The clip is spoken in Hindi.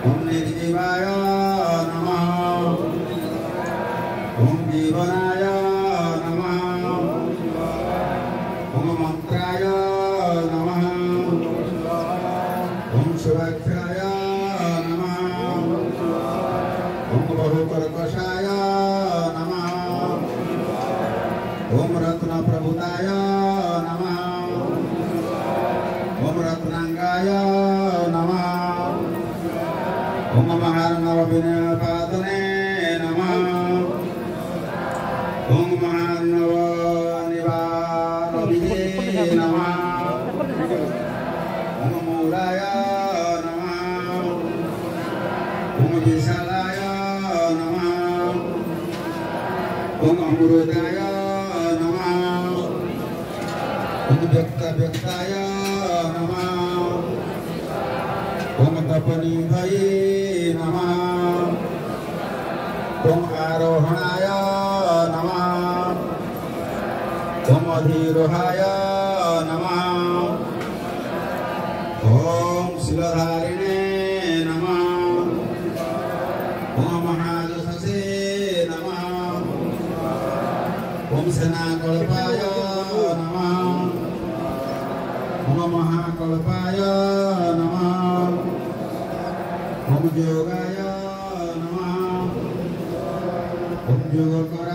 ओम निर्जीवाय नमः। ओम जीवनाय नमः। ओम मंत्राय नमः। ओम शिवाख्याय नमः। ओम बहुकर्कशाय नमः। ओम रत्न प्रभुताय नमः। ओम रत्नांगाय नमः। ओम महार्णव विनयपातने नमः। ओम महार्णव निवारविदे नमः। ओम मूलाय नमः। ओम विशालाय नमः। ओम अमृताय नमः। ओम व्यक्ताय नमः। ओम तपनीभये नमः। ओम आरोहणाय नमः। ओम अधिरोहाय नमः। ओम शिलधारिणे नमः। ओम महाजशसे नमः। ओम सेनाकल्पाय नमः। ओम महाकल्पाय नमः। ओम योगाय नमः। ओम योगकराय